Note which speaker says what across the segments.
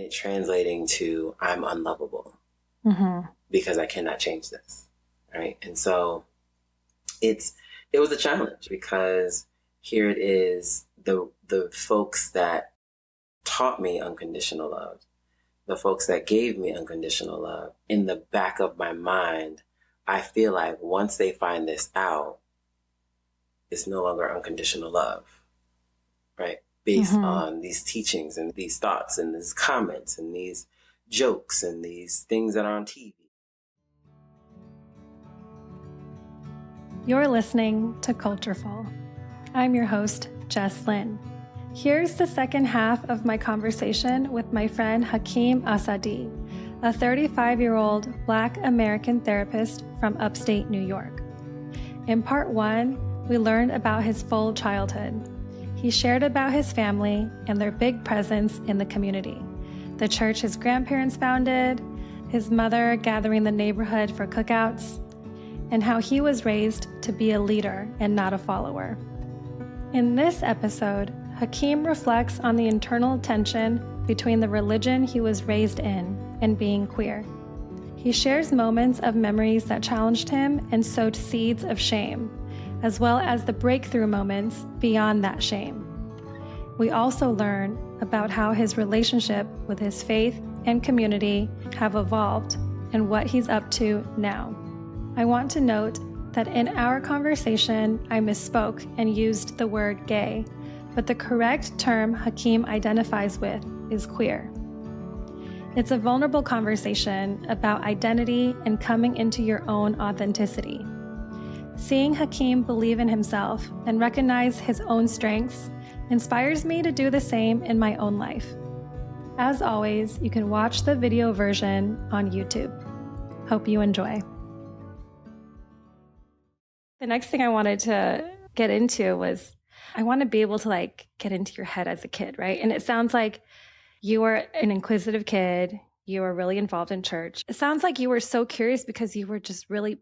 Speaker 1: it translating to I'm unlovable because I cannot change this, right? And so it was a challenge because here it is, the folks that taught me unconditional love, the folks that gave me unconditional love, in the back of my mind, I feel like once they find this out, it's no longer unconditional love, right? Based on these teachings and these thoughts and these comments and these jokes and these things that are on TV.
Speaker 2: You're listening to Cultureful. I'm your host, Jess Lynn. Here's the second half of my conversation with my friend Hakim Asadi, a 35-year-old Black American therapist from Upstate New York. In part 1, we learned about his full childhood. He shared about his family and their big presence in the community, the church his grandparents founded, his mother gathering the neighborhood for cookouts, and how he was raised to be a leader and not a follower. In this episode, Hakim reflects on the internal tension between the religion he was raised in and being queer. He shares moments of memories that challenged him and sowed seeds of shame, as well as the breakthrough moments beyond that shame. We also learn about how his relationship with his faith and community have evolved and what he's up to now. I want to note that in our conversation, I misspoke and used the word gay, but the correct term Hakim identifies with is queer. It's a vulnerable conversation about identity and coming into your own authenticity. Seeing Hakim believe in himself and recognize his own strengths inspires me to do the same in my own life. As always, you can watch the video version on YouTube. Hope you enjoy. The next thing I wanted to get into was I want to be able to get into your head as a kid, right? And it sounds like you were an inquisitive kid. You were really involved in church. It sounds like you were so curious because you were just really,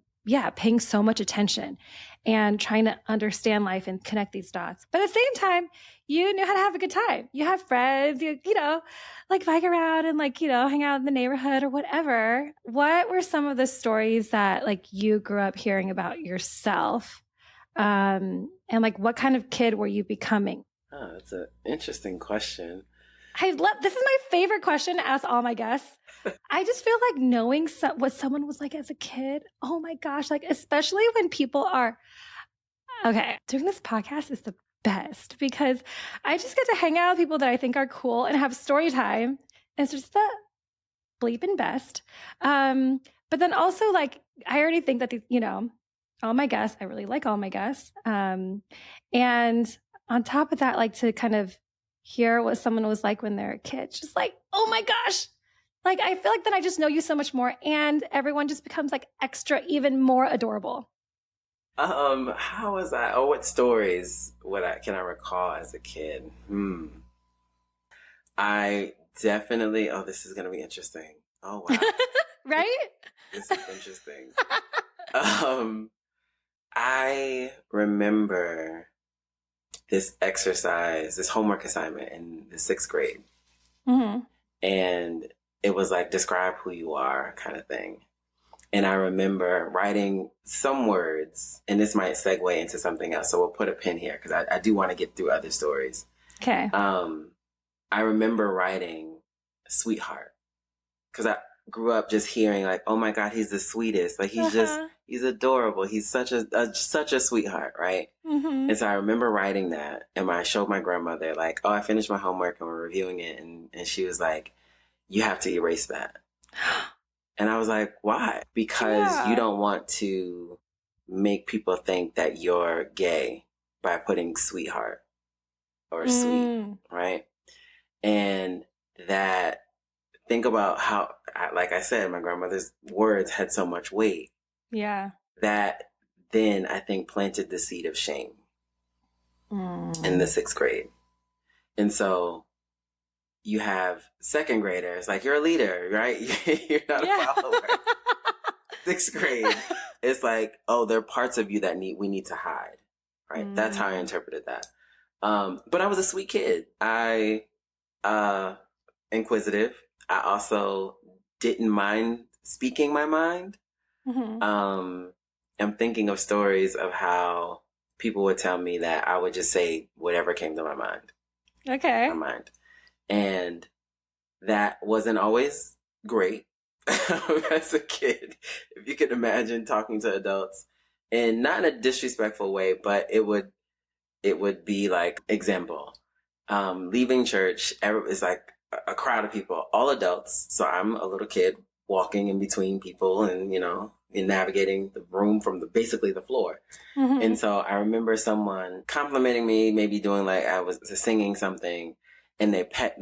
Speaker 2: paying so much attention and trying to understand life and connect these dots. But at the same time, you knew how to have a good time. You have friends, you bike around and hang out in the neighborhood or whatever. What were some of the stories that you grew up hearing about yourself? And what kind of kid were you becoming?
Speaker 1: Oh, that's an interesting question.
Speaker 2: This is my favorite question to ask all my guests. I just feel like knowing what someone was like as a kid. Oh my gosh. Especially when people are, doing this podcast is the best because I just get to hang out with people that I think are cool and have story time. It's just the bleeping best. But then also I already think that all my guests, I really like all my guests. And on top of that, to kind of hear what someone was like when they're a kid, just oh my gosh. I feel like then I just know you so much more and everyone just becomes extra, even more adorable.
Speaker 1: How was I? Oh, what stories can I recall as a kid? I definitely, this is going to be interesting. Oh, wow.
Speaker 2: Right?
Speaker 1: This is interesting. I remember this exercise, this homework assignment in the 6th grade. Mm-hmm. And it was describe who you are kind of thing. And I remember writing some words, and this might segue into something else. So we'll put a pin here because I do want to get through other stories.
Speaker 2: Okay.
Speaker 1: I remember writing sweetheart because I grew up just hearing oh my God, he's the sweetest. He's adorable. He's such a sweetheart. Right. Mm-hmm. And so I remember writing that, and I showed my grandmother I finished my homework and we're reviewing it. And she was like, you have to erase that. And I was like, why? Because you don't want to make people think that you're gay by putting sweetheart or sweet. Right. And that, think about how, like I said, my grandmother's words had so much weight.
Speaker 2: Yeah.
Speaker 1: That then I think planted the seed of shame in the 6th grade. And so you have 2nd graders, you're a leader, right? You're not a follower. 6th grade, it's there are parts of you that we need to hide, right? That's how I interpreted that. But I was a sweet kid. Inquisitive, I also didn't mind speaking my mind. I'm thinking of stories of how people would tell me that I would just say whatever came to my mind.
Speaker 2: Okay.
Speaker 1: My mind. And that wasn't always great as a kid. If you could imagine talking to adults, and not in a disrespectful way, but it would be like, example, leaving church, it's like a crowd of people, all adults. So I'm a little kid walking in between people and, and navigating the room from basically the floor. And so I remember someone complimenting me, maybe doing like I was singing something, and they pat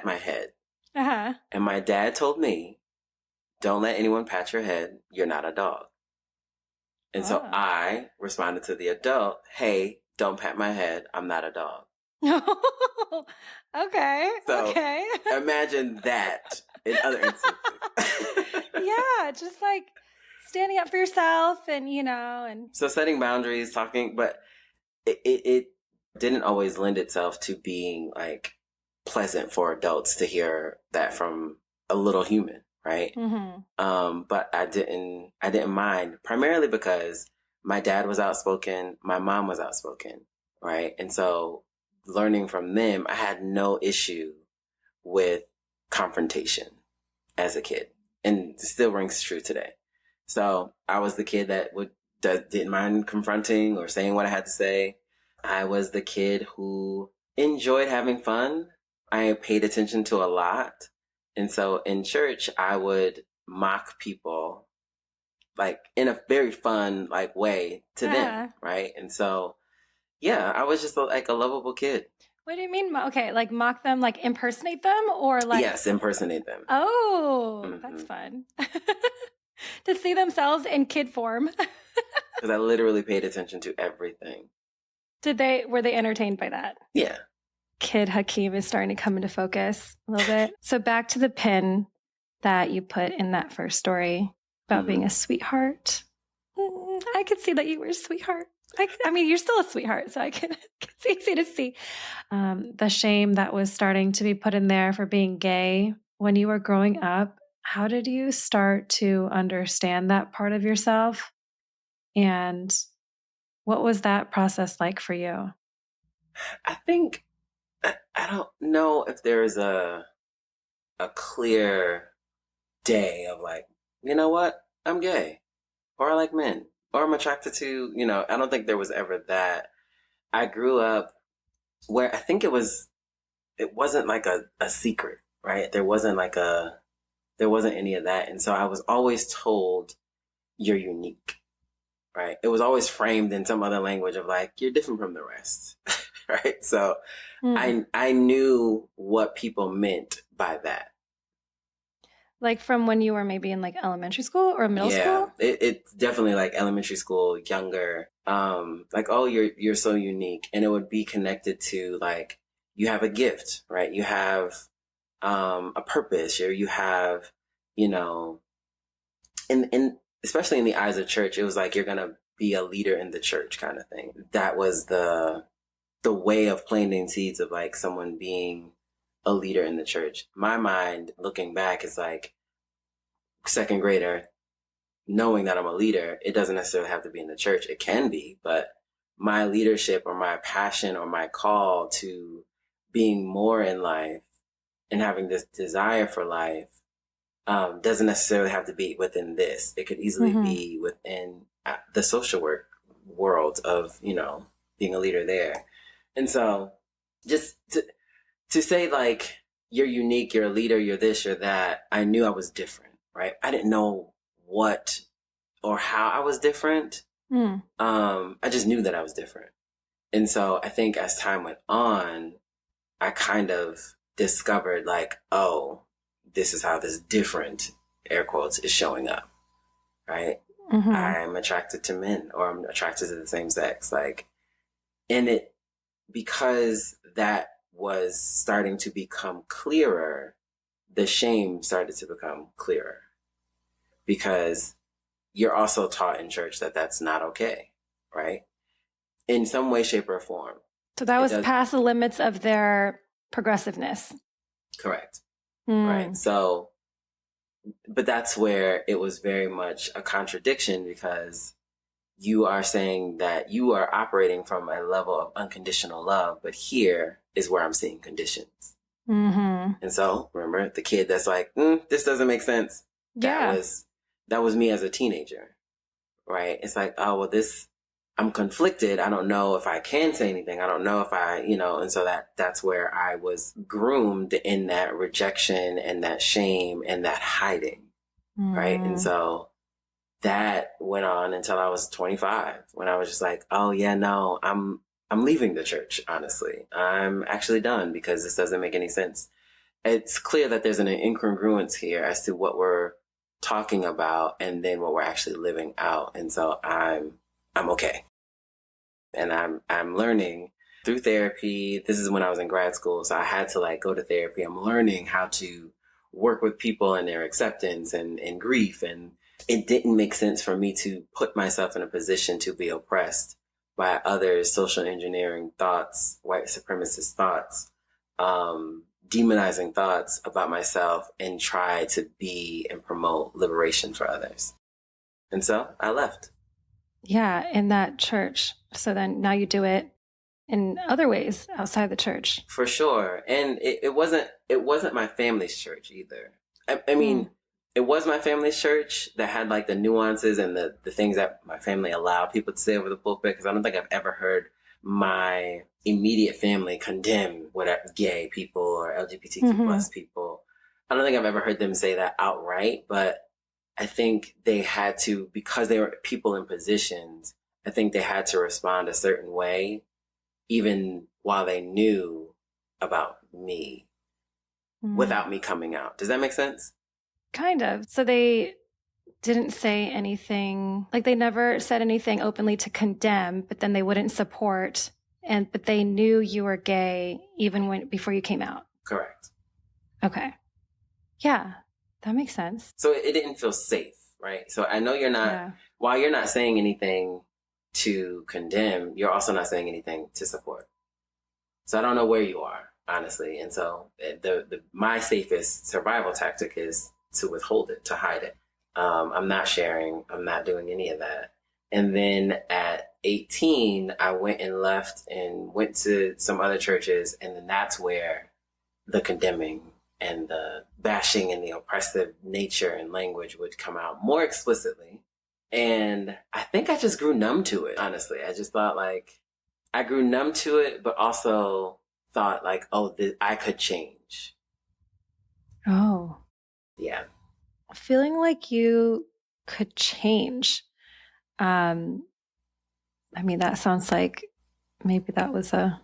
Speaker 1: my head. And my dad told me, don't let anyone pat your head. You're not a dog. And so I responded to the adult, hey, don't pat my head. I'm not a dog.
Speaker 2: Okay.
Speaker 1: So
Speaker 2: okay.
Speaker 1: Imagine that in other instances.
Speaker 2: Yeah, just like standing up for yourself and
Speaker 1: So setting boundaries, talking, but it didn't always lend itself to being like pleasant for adults to hear that from a little human, right? But I didn't mind, primarily because my dad was outspoken, my mom was outspoken, right? And so learning from them, I had no issue with confrontation as a kid, and it still rings true today. So I was the kid that didn't mind confronting or saying what I had to say. I was the kid who enjoyed having fun. I paid attention to a lot. And so in church, I would mock people like in a very fun like way to them, right? And so, yeah, I was just like a lovable kid.
Speaker 2: What do you mean? Okay, like mock them, like impersonate them, or like...
Speaker 1: Yes, impersonate them.
Speaker 2: Oh, that's fun. To see themselves in kid form.
Speaker 1: Because I literally paid attention to everything.
Speaker 2: Were they entertained by that?
Speaker 1: Yeah.
Speaker 2: Kid Hakim is starting to come into focus a little bit. So back to the pin that you put in that first story about being a sweetheart. I could see that you were a sweetheart. I mean, you're still a sweetheart, so it's easy to see. The shame that was starting to be put in there for being gay when you were growing up. How did you start to understand that part of yourself? And what was that process like for you?
Speaker 1: I think, I don't know if there's a clear day of like, you know what, I'm gay, or I like men, or I'm attracted to, I don't think there was ever that. I grew up where I think it wasn't like a secret, right? There wasn't any of that. And so I was always told, you're unique, right? It was always framed in some other language of like, you're different from the rest, right? So I knew what people meant by that.
Speaker 2: Like from when you were maybe in like elementary school or middle school?
Speaker 1: Yeah, it's definitely like elementary school, younger. Like, oh, you're so unique, and it would be connected to like you have a gift, right? You have a purpose, or you have, in especially in the eyes of church, it was like you're gonna be a leader in the church kind of thing. That was the way of planting seeds of like someone being a leader in the church. My mind, looking back, is like second grader, knowing that I'm a leader. It doesn't necessarily have to be in the church. It can be, but my leadership or my passion or my call to being more in life and having this desire for life doesn't necessarily have to be within this. It could easily be within the social work world of, being a leader there. And so just to say like, you're unique, you're a leader, you're this, you're that, I knew I was different, right? I didn't know what or how I was different. I just knew that I was different. And so I think as time went on, I kind of discovered like, oh, this is how this different, air quotes, is showing up, right? I'm attracted to men, or I'm attracted to the same sex. Like, and it, because that was starting to become clearer, the shame started to become clearer, because you're also taught in church that that's not okay, right? In some way, shape, or form.
Speaker 2: So that was past the limits of their progressiveness.
Speaker 1: Correct. Right. So, but that's where it was very much a contradiction, because you are saying that you are operating from a level of unconditional love, but here is where I'm seeing conditions. And so, remember the kid that's like, this doesn't make sense.
Speaker 2: Yeah.
Speaker 1: That was me as a teenager, right? It's like, oh, well, I'm conflicted. I don't know if I can say anything. I don't know if and so that's where I was groomed in that rejection and that shame and that hiding, right? And so that went on until I was 25, when I was just like, oh yeah, no, I'm leaving the church, honestly. I'm actually done, because this doesn't make any sense. It's clear that there's an incongruence here as to what we're talking about and then what we're actually living out. And so I'm okay. And I'm learning through therapy. This is when I was in grad school, so I had to go to therapy. I'm learning how to work with people and their acceptance and grief. And it didn't make sense for me to put myself in a position to be oppressed by others' social engineering thoughts, white supremacist thoughts, demonizing thoughts about myself, and try to be and promote liberation for others. And so I left.
Speaker 2: Yeah, in that church. So then now you do it in other ways outside the church.
Speaker 1: For sure. And it wasn't my family's church either. I mean, it was my family's church that had the nuances and the things that my family allowed people to say over the pulpit, because I don't think I've ever heard my immediate family condemn gay people or LGBTQ plus people. I don't think I've ever heard them say that outright, but I think they had to, because they were people in positions, I think they had to respond a certain way, even while they knew about me, without me coming out. Does that make sense?
Speaker 2: Kind of. So they didn't say anything, they never said anything openly to condemn, but then they wouldn't support, but they knew you were gay even before you came out.
Speaker 1: Correct.
Speaker 2: Okay. Yeah, that makes sense.
Speaker 1: So it didn't feel safe, right? So I know you're not, while you're not saying anything to condemn, you're also not saying anything to support. So I don't know where you are, honestly. And so my safest survival tactic is to withhold it, to hide it. I'm not sharing. I'm not doing any of that. And then at 18, I went and left and went to some other churches. And then that's where the condemning and the bashing and the oppressive nature and language would come out more explicitly. And I think I just grew numb to it, honestly. I just thought I grew numb to it, but also thought I could change.
Speaker 2: Oh.
Speaker 1: Yeah.
Speaker 2: Feeling like you could change. I mean, that sounds like maybe that was a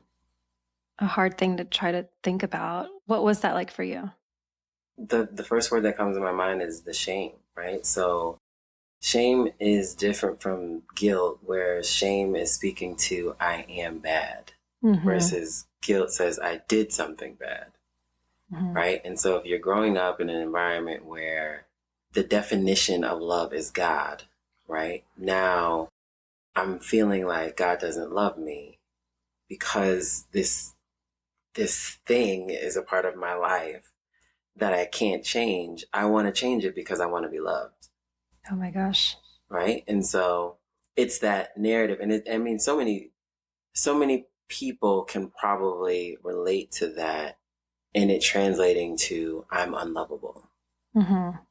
Speaker 2: hard thing to try to think about. What was that like for you?
Speaker 1: The first word that comes to my mind is the shame, right? So shame is different from guilt, where shame is speaking to I am bad, versus guilt says I did something bad, right? And so if you're growing up in an environment where the definition of love is God, right? Now I'm feeling like God doesn't love me because this thing is a part of my life that I can't change. I want to change it because I want to be loved.
Speaker 2: Oh my gosh.
Speaker 1: Right? And so it's that narrative. And so many people can probably relate to that, and it translating to I'm unlovable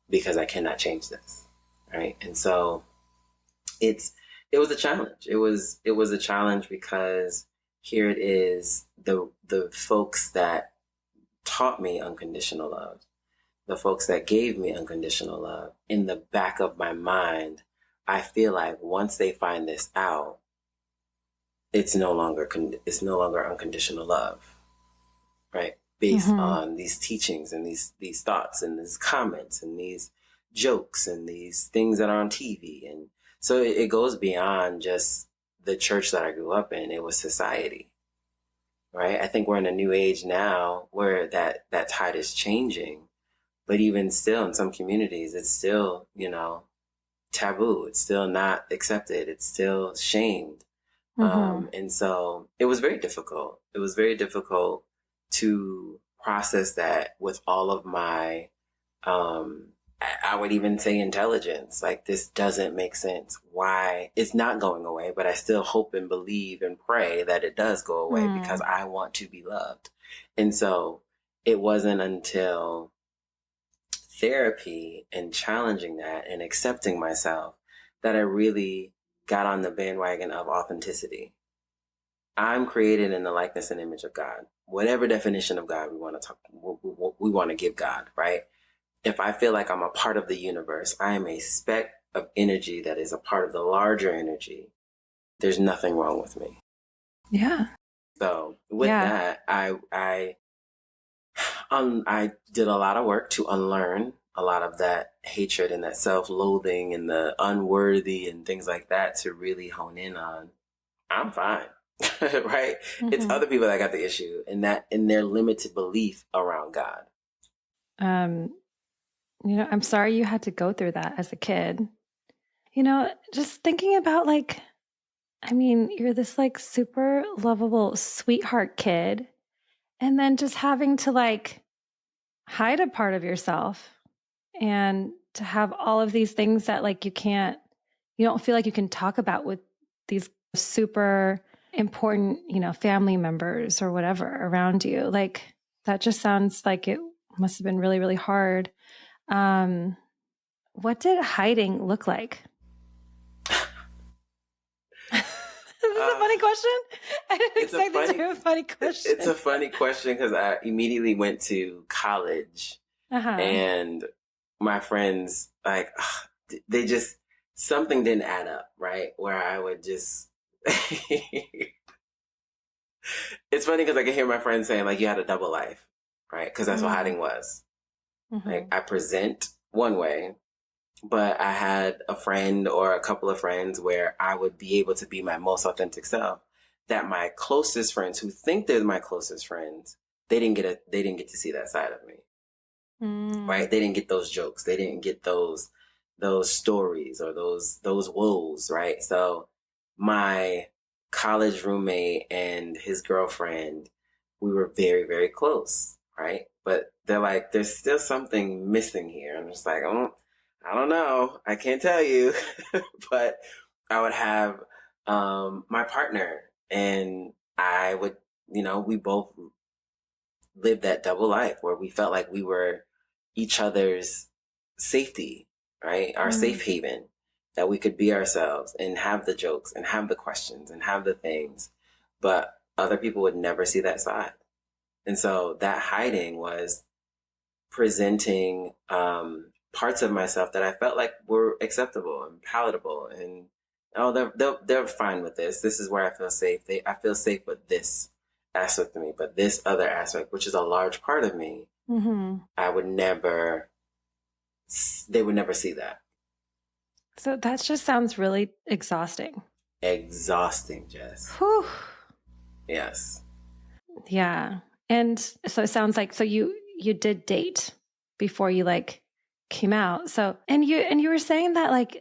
Speaker 1: because I cannot change this. Right? And so it was a challenge. It was a challenge because here it is, the folks that taught me unconditional love, the folks that gave me unconditional love, in the back of my mind, I feel like once they find this out, it's no longer unconditional love, right? Based on these teachings and these thoughts and these comments and these jokes and these things that are on TV. And so it goes beyond just the church that I grew up in. It was society. Right? I think we're in a new age now where that tide is changing, but even still in some communities, it's still, taboo. It's still not accepted. It's still shamed. And so it was very difficult. It was very difficult to process that with all of my, I would even say intelligence. Like, this doesn't make sense. Why? It's not going away, but I still hope and believe and pray that it does go away because I want to be loved. And so it wasn't until therapy and challenging that and accepting myself that I really got on the bandwagon of authenticity. I'm created in the likeness and image of God. Whatever definition of God we want to give God, right? If I feel like I'm a part of the universe, I am a speck of energy that is a part of the larger energy. There's nothing wrong with me.
Speaker 2: Yeah.
Speaker 1: So with that, I did a lot of work to unlearn a lot of that hatred and that self-loathing and the unworthy and things like that to really hone in on, I'm fine. Right? It's other people that got the issue and that in their limited belief around God.
Speaker 2: I'm sorry you had to go through that as a kid. Just thinking about you're this super lovable sweetheart kid, and then just having to hide a part of yourself and to have all of these things that you don't feel like you can talk about with these super important, family members or whatever around you. That just sounds like it must have been really, really hard. What did hiding look like? Is this a funny question? I didn't expect this to be a funny question.
Speaker 1: It's a funny question because I immediately went to college and my friends, they just, something didn't add up, right? Where I would just, it's funny because I can hear my friends saying you had a double life, right? Because that's what hiding was. I present one way, but I had a friend or a couple of friends where I would be able to be my most authentic self. That my closest friends, who think they're my closest friends, they didn't get to see that side of me. Right? They didn't get those jokes. They didn't get those stories or those woes, right? So my college roommate and his girlfriend, we were very, very close, right? But they're like, there's still something missing here. I'm just like, oh, I don't know. I can't tell you. But I would have my partner and I would, we both lived that double life where we felt like we were each other's safety, right? Our safe haven, that we could be ourselves and have the jokes and have the questions and have the things. But other people would never see that side. And so that hiding was presenting parts of myself that I felt like were acceptable and palatable, and they're fine with this. This is where I feel safe. I feel safe with this aspect of me, but this other aspect, which is a large part of me, I would never. They would never see that.
Speaker 2: So that just sounds really exhausting.
Speaker 1: Exhausting, Jess.
Speaker 2: Whew.
Speaker 1: Yes.
Speaker 2: Yeah. And so it sounds like, so you did date before you came out. So, and you were saying that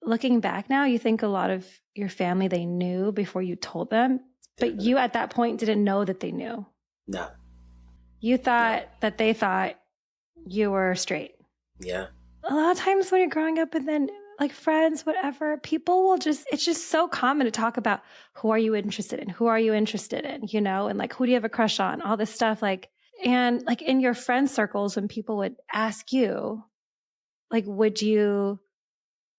Speaker 2: looking back now, you think a lot of your family, they knew before you told them, but you at that point didn't know that they knew.
Speaker 1: No.
Speaker 2: You thought that they thought you were straight.
Speaker 1: Yeah.
Speaker 2: A lot of times when you're growing up and then friends, whatever, people will it's just so common to talk about who are you interested in? Who are you interested in? And who do you have a crush on? All this stuff. And in your friend circles, when people would ask you, would you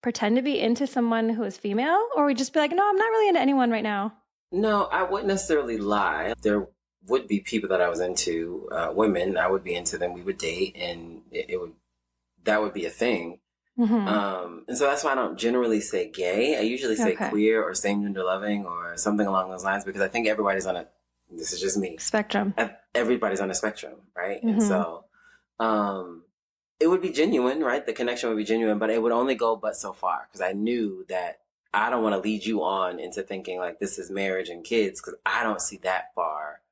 Speaker 2: pretend to be into someone who is female, or would you just be like, no, I'm not really into anyone right now?
Speaker 1: No, I wouldn't necessarily lie. There would be people that I was into, women. I would be into them. We would date, and that would be a thing. And so that's why I don't generally say gay. I usually say queer or same gender loving or something along those lines, because I think everybody's on this is just me.
Speaker 2: Spectrum.
Speaker 1: Everybody's on a spectrum, right? And so it would be genuine, right? The connection would be genuine, but it would only go but so far, because I knew that I don't want to lead you on into thinking this is marriage and kids, because I don't see that far.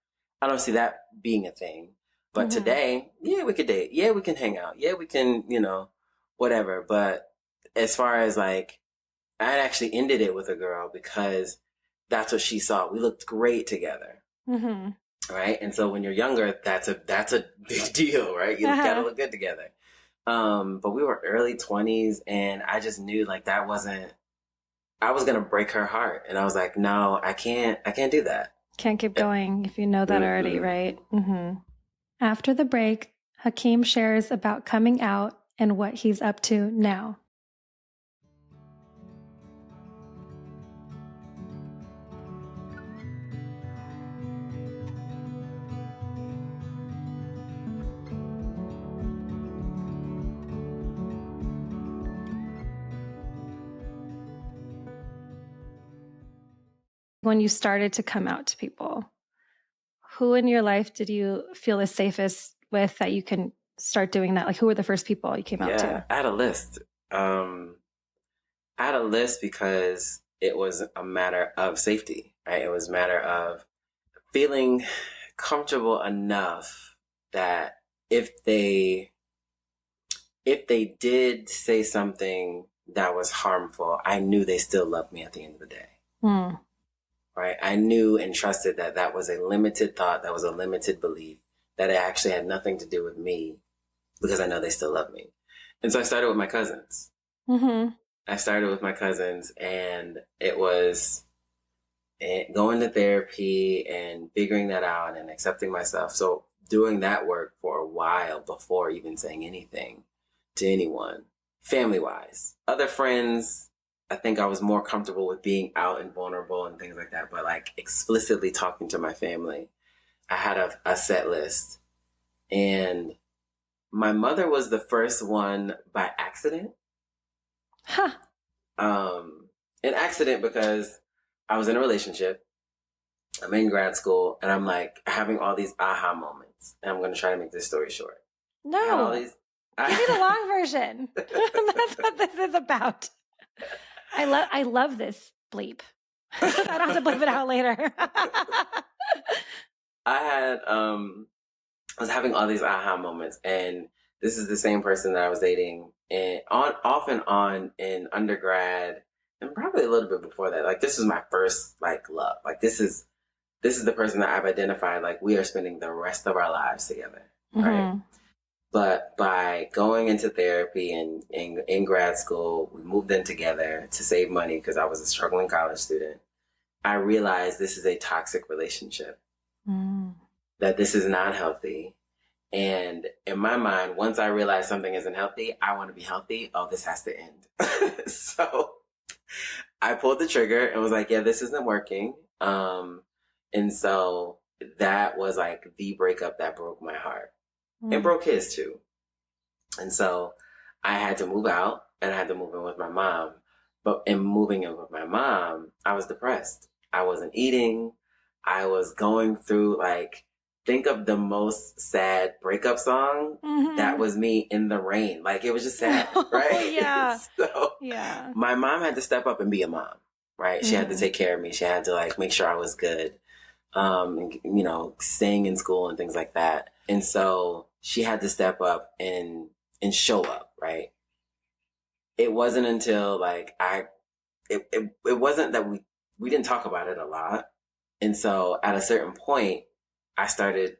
Speaker 1: I don't see that being a thing. But today, yeah, we could date. Yeah, we can hang out. Yeah, we can, whatever. But as far as I actually ended it with a girl because that's what she saw. We looked great together. right? And so when you're younger, that's a big deal, right? You gotta look good together. But we were early 20s, and I just knew like that wasn't. I was gonna break her heart, and I was like, no, I can't do that.
Speaker 2: Can't keep going if you know that already, right? Mm-hmm. After the break, Hakim shares about coming out and what he's up to now. When you started to come out to people, who in your life did you feel the safest with that you can start doing that? Like, who were the first people you came out to?
Speaker 1: I had a list. I had a list because it was a matter of safety, right? It was a matter of feeling comfortable enough that if they did say something that was harmful, I knew they still loved me at the end of the day. Right? I knew and trusted that that was a limited thought, that was a limited belief, that it actually had nothing to do with me, because I know they still love me. And so I started with my cousins. I started with my cousins, and it was going to therapy and figuring that out and accepting myself. So doing that work for a while before even saying anything to anyone, family wise. Other friends, I think I was more comfortable with being out and vulnerable and things like that. But like explicitly talking to my family, I had a set list. And my mother was the first one by accident. An accident because I was in a relationship. I'm in grad school, and I'm like having all these aha moments. And I'm going to try to make this story short.
Speaker 2: No, give me the long version. That's what this is about. I love this bleep. I don't have to bleep it out later.
Speaker 1: I was having all these aha moments, and this is the same person that I was dating and off and on in undergrad, and probably a little bit before that. Like this was my first like love. Like this is the person that I've identified. Like we are spending the rest of our lives together, right? But by going into therapy and in grad school, we moved in together to save money because I was a struggling college student. I realized this is a toxic relationship. That this is not healthy. And in my mind, once I realize something isn't healthy, I want to be healthy. Oh, this has to end. So I pulled the trigger and was like, yeah, this isn't working. And so that was like the breakup that broke my heart. It broke his too. And so I had to move out and I had to move in with my mom. But in moving in with my mom, I was depressed. I wasn't eating. I was going through like, think of the most sad breakup song. That was me in the rain. Like it was just sad, right?
Speaker 2: Yeah.
Speaker 1: So
Speaker 2: yeah.
Speaker 1: My mom had to step up and be a mom, right? She had to take care of me. She had to like make sure I was good. And, you know, staying in school and things like that. And so she had to step up and show up, right? It wasn't until like it wasn't that we didn't talk about it a lot. And so at a certain point, I started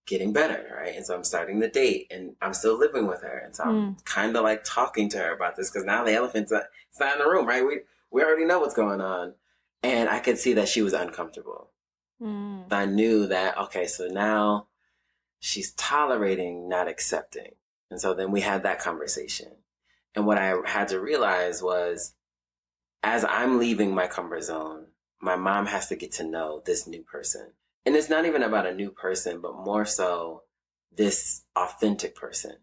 Speaker 1: getting better, right? And so I'm starting the date and I'm still living with her. And so I'm kind of like talking to her about this because now the elephant's not in the room, right? We already know what's going on. And I could see that she was uncomfortable. I knew that, okay, so now she's tolerating, not accepting. And so then we had that conversation. And what I had to realize was, as I'm leaving my comfort zone, my mom has to get to know this new person. And it's not even about a new person, but more so this authentic person,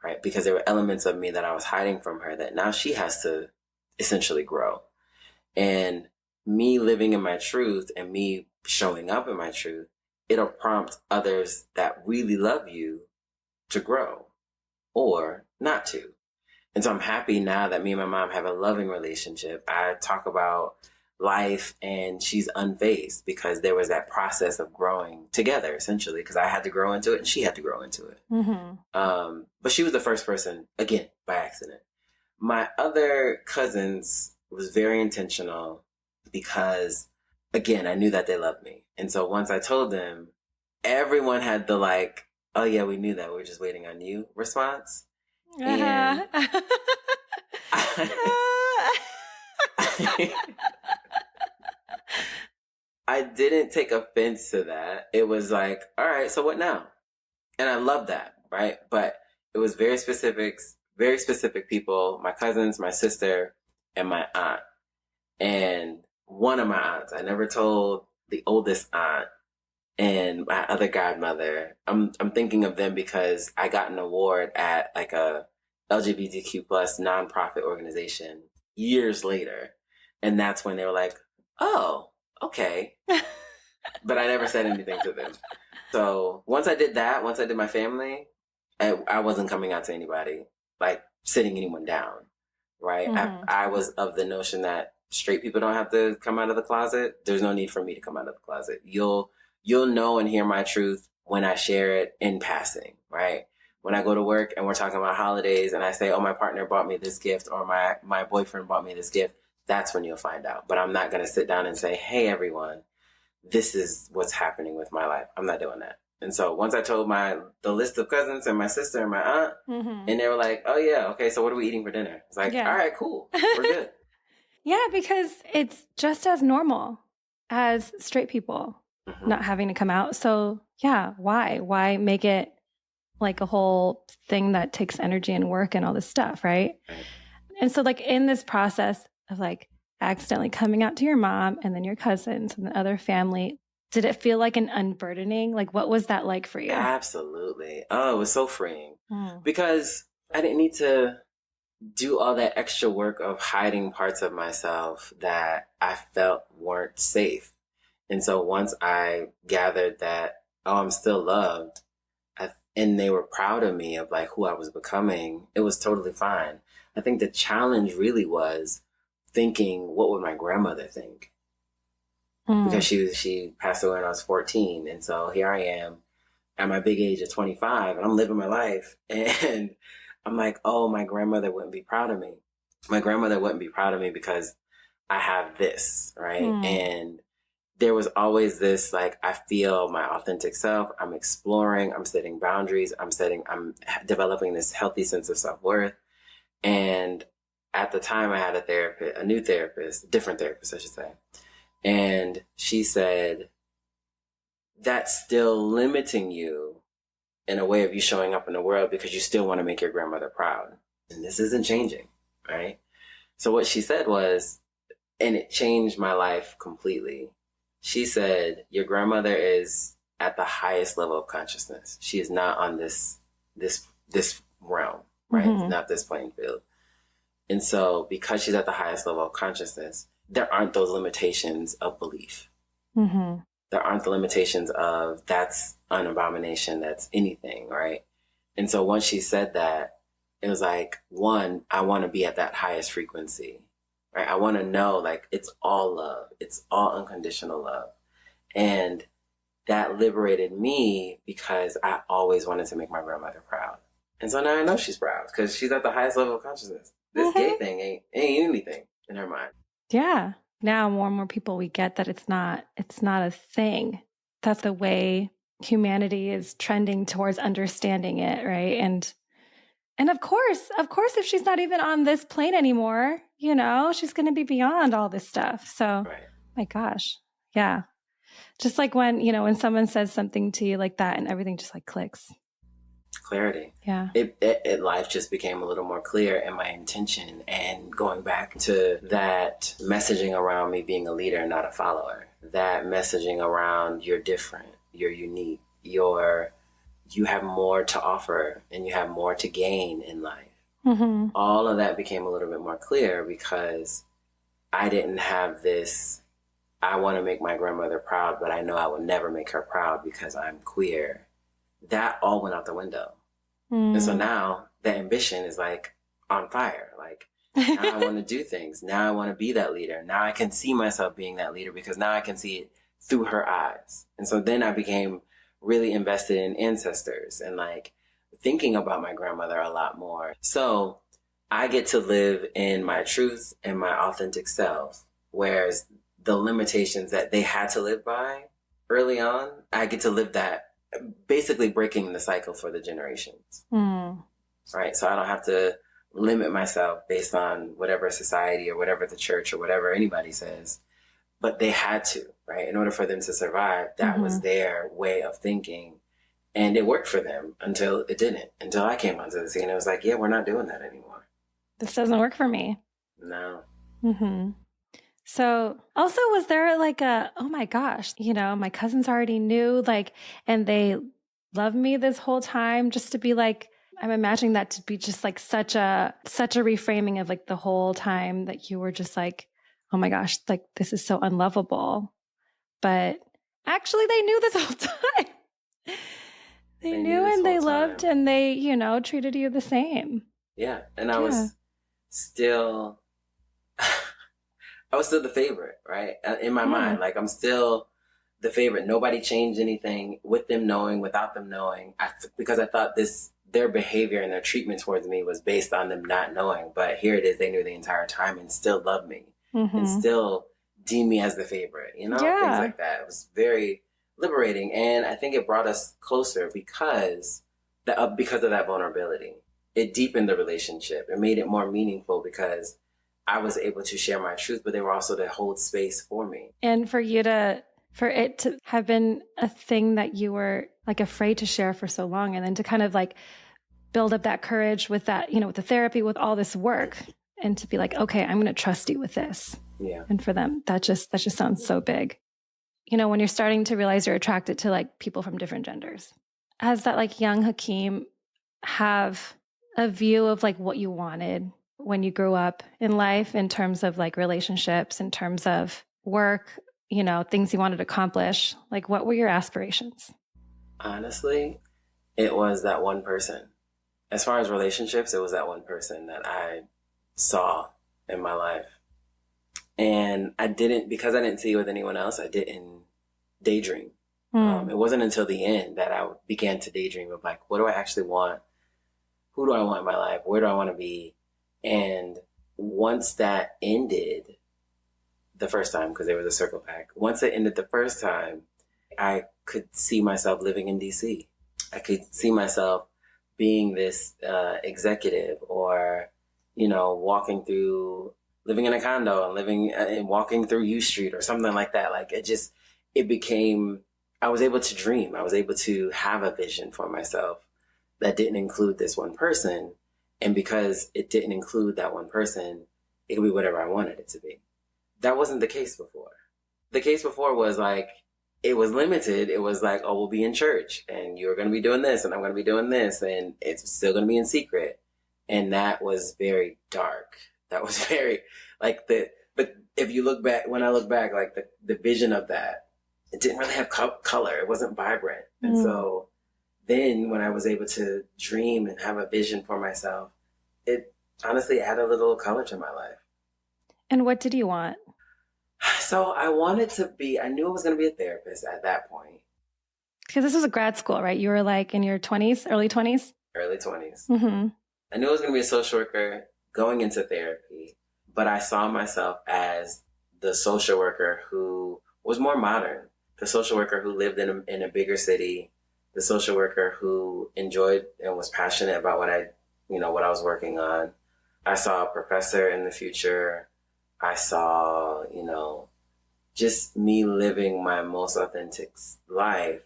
Speaker 1: right? Because there were elements of me that I was hiding from her that now she has to essentially grow. And me living in my truth and me showing up in my truth, it'll prompt others that really love you to grow or not to. And so I'm happy now that me and my mom have a loving relationship. I talk about life and she's unfazed because there was that process of growing together, essentially, because I had to grow into it and she had to grow into it. But she was the first person, again, by accident. My other cousins was very intentional because again, I knew that they loved me. And so once I told them, everyone had the like, oh yeah, we knew that. We were just waiting on you response. And I didn't take offense to that. It was like, all right, so what now? And I love that, right? But it was very specific people, my cousins, my sister, and my aunt. And one of my aunts, I never told the oldest aunt and my other godmother. I'm thinking of them because I got an award at like a LGBTQ plus nonprofit organization years later. And that's when they were like, oh, okay. But I never said anything to them. So once I did that, once I did my family, I wasn't coming out to anybody, like sitting anyone down, right?
Speaker 2: Mm-hmm.
Speaker 1: I was of the notion that straight people don't have to come out of the closet. There's no need for me to come out of the closet. You'll know and hear my truth when I share it in passing, right? When I go to work and we're talking about holidays and I say, oh, my partner bought me this gift or my boyfriend bought me this gift, that's when you'll find out. But I'm not going to sit down and say, hey, everyone, this is what's happening with my life. I'm not doing that. And so once I told the list of cousins and my sister and my aunt, and they were like, oh yeah, okay, so what are we eating for dinner? It's like, all right, cool, we're good.
Speaker 2: Yeah, because it's just as normal as straight people not having to come out. So yeah, why make it like a whole thing that takes energy and work and all this stuff, right? And so like in this process of like accidentally coming out to your mom and then your cousins and the other family, did it feel like an unburdening? Like what was that like for you?
Speaker 1: Absolutely. Oh, it was so freeing because I didn't need to do all that extra work of hiding parts of myself that I felt weren't safe. And so once I gathered that, oh, I'm still loved, and they were proud of me of like who I was becoming, it was totally fine. I think the challenge really was thinking, what would my grandmother think? Because she passed away when I was 14. And so here I am at my big age of 25 and I'm living my life. And I'm like, oh, my grandmother wouldn't be proud of me. My grandmother wouldn't be proud of me because I have this, right? And there was always this, like, I feel my authentic self. I'm exploring, I'm setting boundaries. I'm developing this healthy sense of self-worth. And at the time I had a different therapist, I should say. And she said, that's still limiting you in a way of you showing up in the world because you still want to make your grandmother proud. And this isn't changing, right? So what she said was, and it changed my life completely. She said, your grandmother is at the highest level of consciousness. She is not on this realm, right? It's not this playing field. And so because she's at the highest level of consciousness, there aren't those limitations of belief. There aren't the limitations of that's an abomination, that's anything, right? And so once she said that, it was like, one, I want to be at that highest frequency, right? I want to know like it's all love. It's all unconditional love. And that liberated me because I always wanted to make my grandmother proud. And so now I know she's proud because she's at the highest level of consciousness. This gay thing ain't anything in her mind.
Speaker 2: Yeah. Now more and more people, we get that it's not a thing. That's the way humanity is trending towards understanding it, right? And of course, if she's not even on this plane anymore, she's going to be beyond all this stuff. So, my gosh. Yeah. Just like when someone says something to you like that and everything just like clicks.
Speaker 1: Clarity.
Speaker 2: Yeah.
Speaker 1: Life just became a little more clear in my intention, and going back to that messaging around me being a leader, not a follower, that messaging around you're different, you're unique, you have more to offer and you have more to gain in life. All of that became a little bit more clear because I didn't have this, I want to make my grandmother proud, but I know I will never make her proud because I'm queer. That all went out the window. And so now the ambition is like on fire. Like now I want to do things. Now I want to be that leader. Now I can see myself being that leader because now I can see it through her eyes. And so then I became really invested in ancestors and like thinking about my grandmother a lot more. So I get to live in my truth and my authentic self, whereas the limitations that they had to live by early on, I get to live that, basically breaking the cycle for the generations. Right? So I don't have to limit myself based on whatever society or whatever the church or whatever anybody says. But they had to, right? In order for them to survive, that was their way of thinking. And it worked for them until it didn't, until I came onto the scene. It was like, yeah, we're not doing that anymore.
Speaker 2: This doesn't work for me.
Speaker 1: No.
Speaker 2: So also, was there like oh my gosh, my cousins already knew, like, and they loved me this whole time, just to be like, I'm imagining that to be just like such a reframing of like the whole time that you were just like, oh my gosh, like this is so unlovable. But actually they knew this whole time. They knew and they loved and they, treated you the same.
Speaker 1: Yeah. And I was still the favorite, right? In my mind, like I'm still the favorite. Nobody changed anything with them knowing, without them knowing, because I thought their behavior and their treatment towards me was based on them not knowing. But here it is, they knew the entire time and still loved me and still deemed me as the favorite, things like that. It was very liberating. And I think it brought us closer because of that vulnerability. It deepened the relationship. It made it more meaningful because I was able to share my truth, but they were also to hold space for me. And for
Speaker 2: it to have been a thing that you were like afraid to share for so long, and then to kind of like build up that courage with that, with the therapy, with all this work, and to be like, okay, I'm going to trust you with this.
Speaker 1: Yeah.
Speaker 2: And for them, that just sounds so big. When you're starting to realize you're attracted to like people from different genders, as that like young Hakim have a view of like what you wanted when you grew up in life, in terms of like relationships, in terms of work, things you wanted to accomplish? Like, what were your aspirations?
Speaker 1: Honestly, it was that one person. As far as relationships, it was that one person that I saw in my life. And because I didn't see it with anyone else, I didn't daydream. It wasn't until the end that I began to daydream of like, what do I actually want? Who do I want in my life? Where do I want to be? And once that ended the first time, because there was a circle back, once it ended the first time, I could see myself living in DC. I could see myself being this executive, or, living in a condo and walking through U Street or something like that. Like I was able to dream. I was able to have a vision for myself that didn't include this one person. And because it didn't include that one person, it could be whatever I wanted it to be. That wasn't the case before. The case before was like, it was limited. It was like, oh, we'll be in church and you're going to be doing this and I'm going to be doing this, and it's still going to be in secret. And that was very dark. That was very like but if you look back, when I look back, like the vision of that, it didn't really have color. It wasn't vibrant. And so then when I was able to dream and have a vision for myself, it honestly added a little color to my life.
Speaker 2: And what did you want?
Speaker 1: So I knew I was going to be a therapist at that point.
Speaker 2: Because this was a grad school, right? You were like in your 20s, early 20s?
Speaker 1: Early 20s. I knew I was going to be a social worker going into therapy, but I saw myself as the social worker who was more modern, the social worker who lived in a bigger city, the social worker who enjoyed and was passionate about what I was working on. I saw a professor in the future. I saw, just me living my most authentic life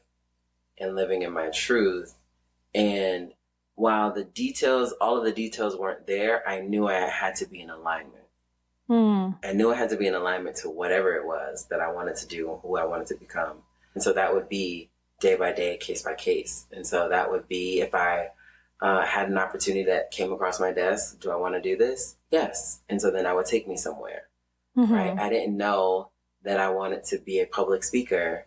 Speaker 1: and living in my truth. And while all of the details weren't there, I knew I had to be in alignment. I knew I had to be in alignment to whatever it was that I wanted to do and who I wanted to become. And so that would be day by day, case by case. And so that would be if I had an opportunity that came across my desk, do I want to do this? Yes. And so then I would take me somewhere, right? I didn't know that I wanted to be a public speaker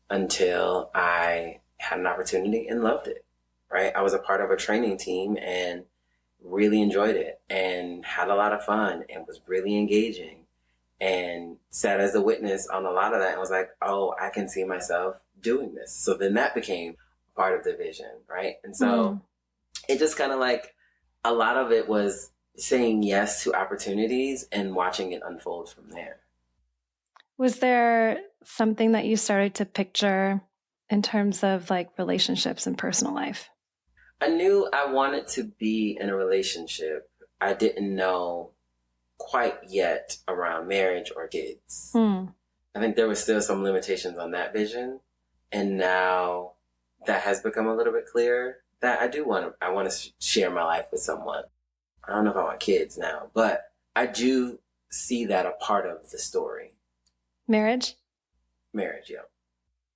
Speaker 1: until I had an opportunity and loved it, right? I was a part of a training team and really enjoyed it and had a lot of fun and was really engaging and sat as a witness on a lot of that and was like, oh, I can see myself doing this. So then that became part of the vision, right? And so it just kind of like, a lot of it was saying yes to opportunities and watching it unfold from there.
Speaker 2: Was there something that you started to picture in terms of like relationships and personal life?
Speaker 1: I knew I wanted to be in a relationship. I didn't know quite yet around marriage or kids. I think there was still some limitations on that vision. And now that has become a little bit clearer that I want to share my life with someone. I don't know if I want kids now, but I do see that a part of the story.
Speaker 2: Marriage?
Speaker 1: Marriage, yeah.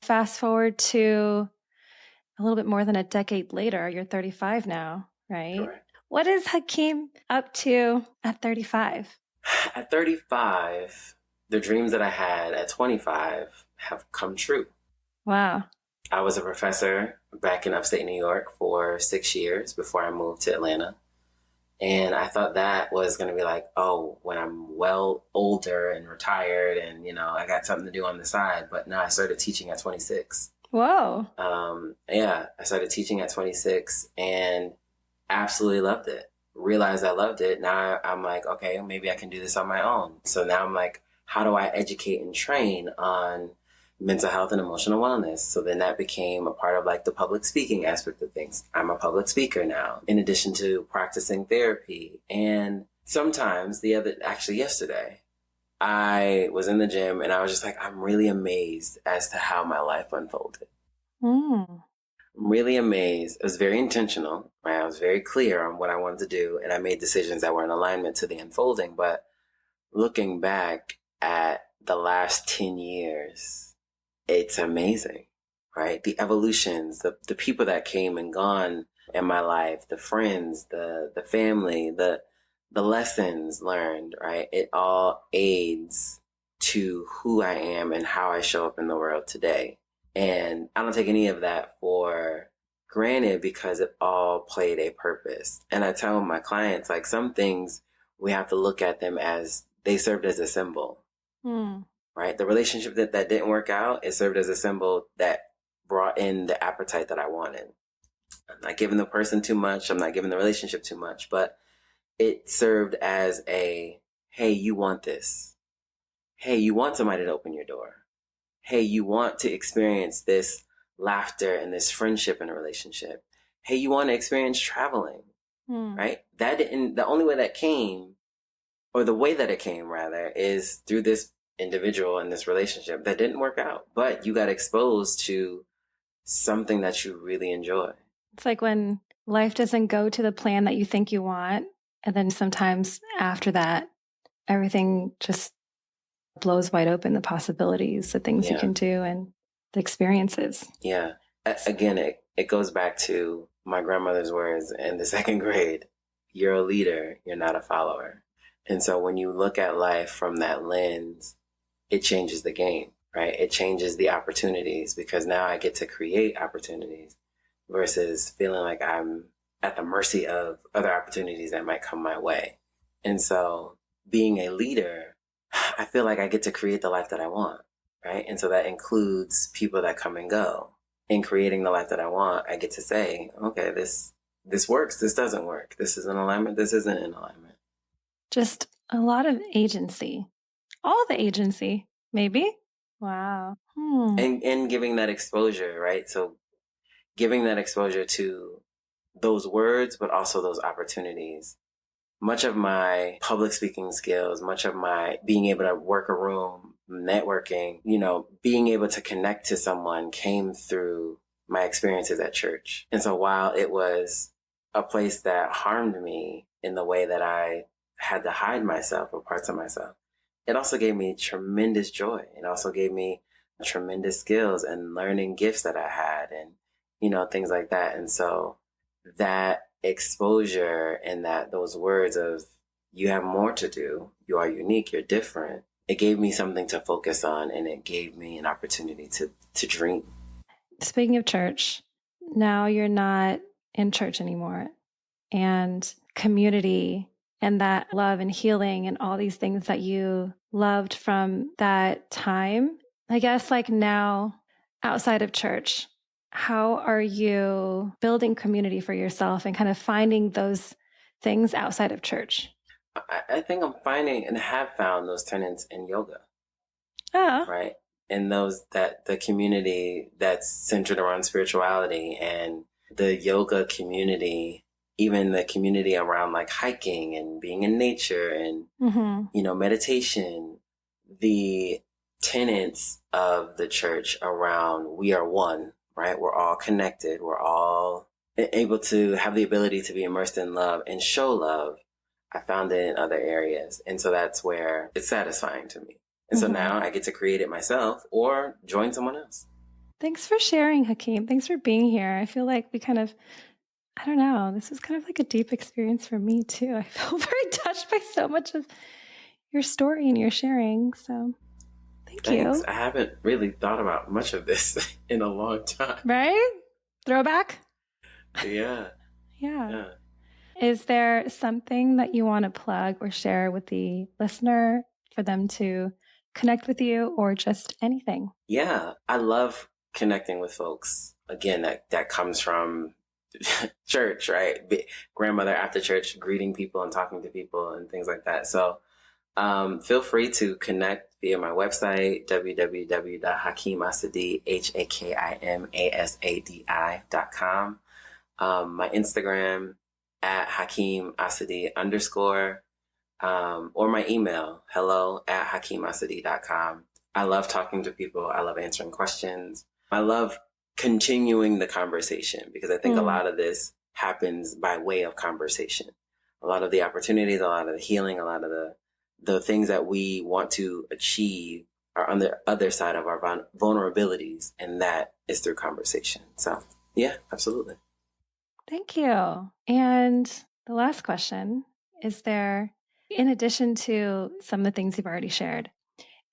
Speaker 2: Fast forward to a little bit more than a decade later, you're 35 now, right?
Speaker 1: Correct.
Speaker 2: What is Hakim up to at 35?
Speaker 1: At 35, the dreams that I had at 25 have come true.
Speaker 2: Wow.
Speaker 1: I was a professor back in upstate New York for 6 years before I moved to Atlanta. And I thought that was going to be like, oh, when I'm well older and retired and, I got something to do on the side. But no, I started teaching at 26.
Speaker 2: Whoa.
Speaker 1: I started teaching at 26 and absolutely loved it. Realized I loved it. Now I'm like, okay, maybe I can do this on my own. So now I'm like, how do I educate and train on mental health and emotional wellness? So then that became a part of like the public speaking aspect of things. I'm a public speaker now, in addition to practicing therapy. And sometimes yesterday, I was in the gym and I was just like, I'm really amazed as to how my life unfolded. I'm really amazed. It was very intentional, right? I was very clear on what I wanted to do, and I made decisions that were in alignment to the unfolding. But looking back at the last 10 years, it's amazing, right? The evolutions, the people that came and gone in my life, the friends, the family, the lessons learned, right? It all aids to who I am and how I show up in the world today. And I don't take any of that for granted because it all played a purpose. And I tell my clients, like, some things we have to look at them as they served as a symbol, right? The relationship that didn't work out, it served as a symbol that brought in the appetite that I wanted. I'm not giving the person too much. I'm not giving the relationship too much, but it served as a, hey, you want this. Hey, you want somebody to open your door. Hey, you want to experience this laughter and this friendship in a relationship. Hey, you want to experience traveling, right? The only way that came, or the way that it came rather, is through this individual in this relationship that didn't work out, but you got exposed to something that you really enjoy.
Speaker 2: It's like when life doesn't go to the plan that you think you want. And then sometimes after that, everything just blows wide open, the possibilities, the things you can do, and the experiences.
Speaker 1: Yeah. Again, it goes back to my grandmother's words in the second grade. You're a leader, you're not a follower. And so when you look at life from that lens, it changes the game, right? It changes the opportunities, because now I get to create opportunities versus feeling like I'm at the mercy of other opportunities that might come my way. And so being a leader, I feel like I get to create the life that I want, right? And so that includes people that come and go. In creating the life that I want, I get to say, okay, this works, this doesn't work. This is in alignment, this isn't in alignment.
Speaker 2: Just a lot of agency. All the agency, maybe. Wow.
Speaker 1: And giving that exposure, right? So giving that exposure to those words, but also those opportunities. Much of my public speaking skills, much of my being able to work a room, networking, being able to connect to someone came through my experiences at church. And so while it was a place that harmed me in the way that I had to hide myself or parts of myself, it also gave me tremendous joy. It also gave me tremendous skills and learning gifts that I had, and, things like that. And so that exposure and those words of, you have more to do, you are unique, you're different, it gave me something to focus on, and it gave me an opportunity to dream.
Speaker 2: Speaking of church, now you're not in church anymore, and community and that love and healing and all these things that you loved from that time. I guess like now, outside of church, how are you building community for yourself and kind of finding those things outside of church?
Speaker 1: I think I'm finding and have found those tenets in yoga. right? And the community that's centered around spirituality and the yoga community, even the community around like hiking and being in nature and, meditation, the tenets of the church around we are one, right? We're all connected. We're all able to have the ability to be immersed in love and show love. I found it in other areas. And so that's where it's satisfying to me. And so now I get to create it myself or join someone else.
Speaker 2: Thanks for sharing, Hakim. Thanks for being here. I feel like we kind of, I don't know, this was kind of like a deep experience for me too. I felt very touched by so much of your story and your sharing. So thanks you.
Speaker 1: I haven't really thought about much of this in a long time.
Speaker 2: Right? Throwback?
Speaker 1: Yeah.
Speaker 2: Yeah. Is there something that you want to plug or share with the listener for them to connect with you or just anything?
Speaker 1: Yeah, I love connecting with folks. Again, that comes from church, right? Grandmother after church, greeting people and talking to people and things like that. So feel free to connect via my website, www.hakimasadi, HAKIMASADI.com. My Instagram at Hakim Asadi _ or my email, hello@hakimasadi.com. I love talking to people. I love answering questions. I love continuing the conversation because I think a lot of this happens by way of conversation. A lot of the opportunities, a lot of the healing, a lot of the things that we want to achieve are on the other side of our vulnerabilities, and that is through conversation. So, yeah, absolutely.
Speaker 2: Thank you. And the last question, is there, in addition to some of the things you've already shared,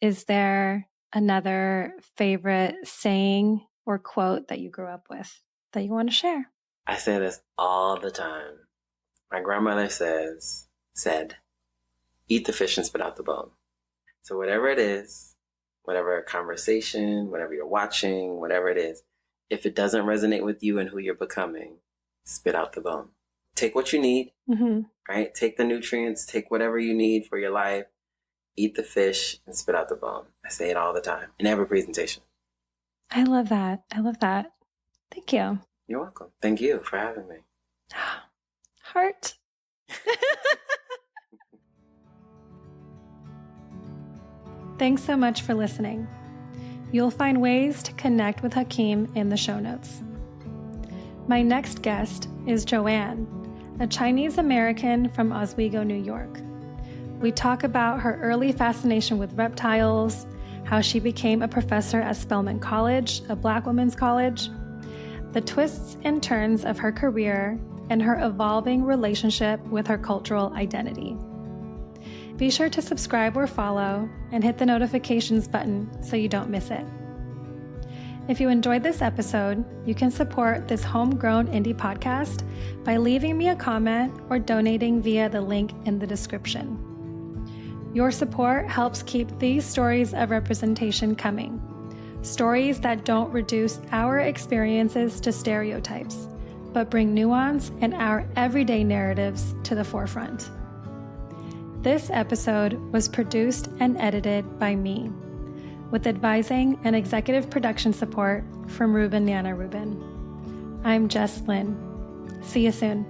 Speaker 2: is there another favorite saying or quote that you grew up with that you want to share?
Speaker 1: I say this all the time. My grandmother said, eat the fish and spit out the bone. So whatever it is, whatever conversation, whatever you're watching, whatever it is, if it doesn't resonate with you and who you're becoming, spit out the bone. Take what you need, right? Take the nutrients, take whatever you need for your life, eat the fish and spit out the bone. I say it all the time in every presentation.
Speaker 2: I love that. I love that. Thank you.
Speaker 1: You're welcome. Thank you for having me.
Speaker 2: Heart. Thanks so much for listening. You'll find ways to connect with Hakim in the show notes. My next guest is Joanne, a Chinese American from Oswego, New York. We talk about her early fascination with reptiles, how she became a professor at Spelman College, a Black women's college, the twists and turns of her career, and her evolving relationship with her cultural identity. Be sure to subscribe or follow and hit the notifications button so you don't miss it. If you enjoyed this episode, you can support this homegrown indie podcast by leaving me a comment or donating via the link in the description. Your support helps keep these stories of representation coming. Stories that don't reduce our experiences to stereotypes, but bring nuance and our everyday narratives to the forefront. This episode was produced and edited by me, with advising and executive production support from Ruben Nana Rubin. I'm Jess Lynn. See you soon.